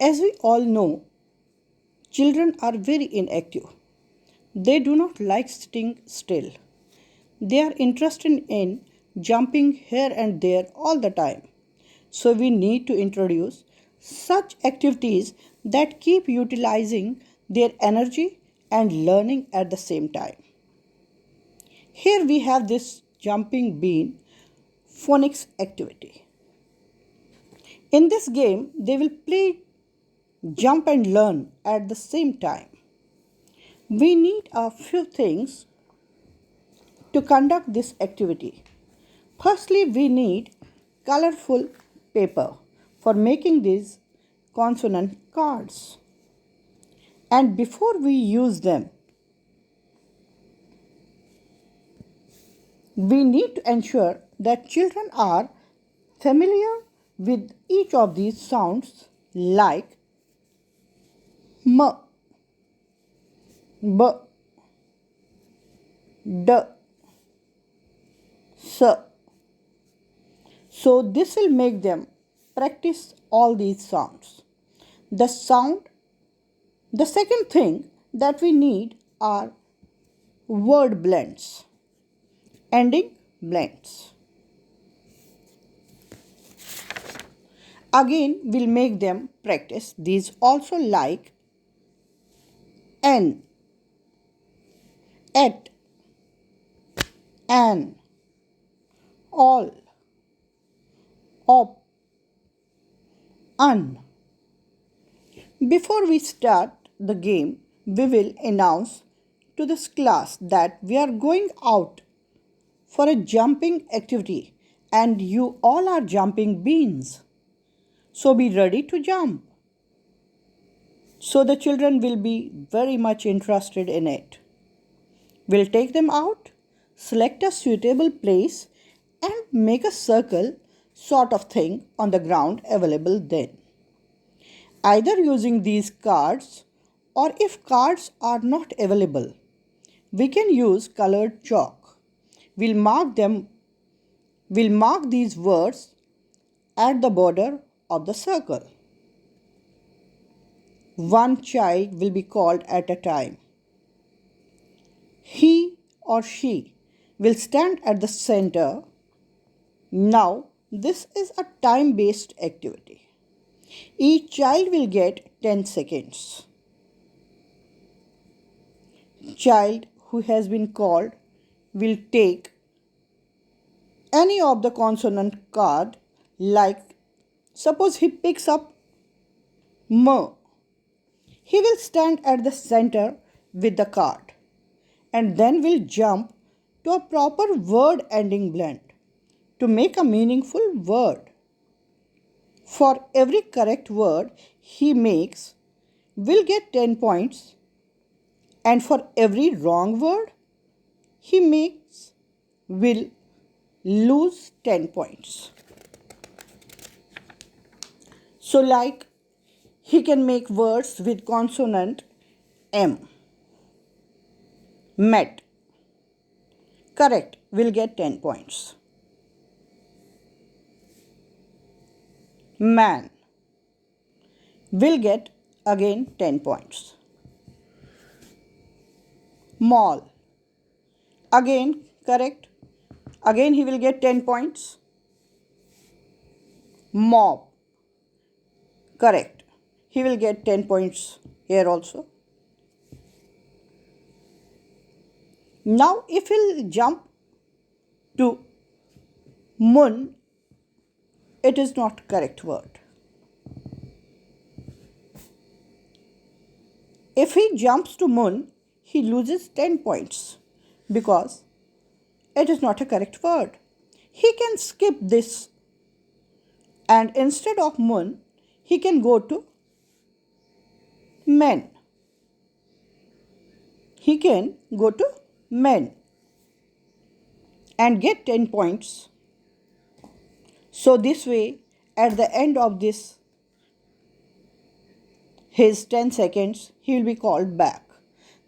As we all know, children are very inactive. They do not like sitting still. They are interested in jumping here and there all the time. So we need to introduce such activities that keep utilizing their energy and learning at the same time. Here we have this jumping bean phonics activity. In this game, they will play jump and learn at the same time. We need a few things to conduct this activity. Firstly, we need colorful paper for making these consonant cards. And before we use them, we need to ensure that children are familiar with each of these sounds like m, b, d, s. So this will make them practice all these sounds. The second thing that we need are word blends, ending blends. Again, we'll make them practice these also like n, at, an, all, op, un. Before we start the game, we will announce to this class that we are going out for a jumping activity and you all are jumping beans. So be ready to jump. So the children will be very much interested in it. We'll take them out, select a suitable place and make a circle sort of thing on the ground available then. Either using these cards or if cards are not available, we can use colored chalk. We'll mark these words at the border of the circle. One child will be called at a time. He or she will stand at the center. Now, this is a time-based activity. Each child will get 10 seconds. Child who has been called will take any of the consonant card, like suppose he picks up M. He will stand at the center with the card and then will jump to a proper word ending blend to make a meaningful word. For every correct word he makes, will get 10 points, and for every wrong word he makes, will lose 10 points. So like he can make words with consonant M. Met. Correct, will get 10 points. Man will get again 10 points. Mall. Again correct. Again he will get 10 points. Mob. Correct. He will get 10 points here also. Now if he'll jump to moon, it is not correct word. If he jumps to moon, he loses 10 points because it is not a correct word. He can skip this and instead of moon, he can go to men. He can go to men and get 10 points. So this way, at the end of his 10 seconds, he will be called back.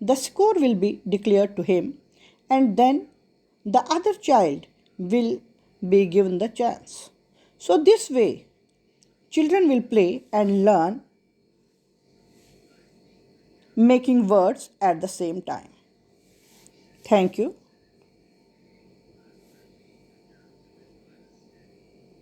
The score will be declared to him and then the other child will be given the chance. So this way, children will play and learn making words at the same time. Thank you.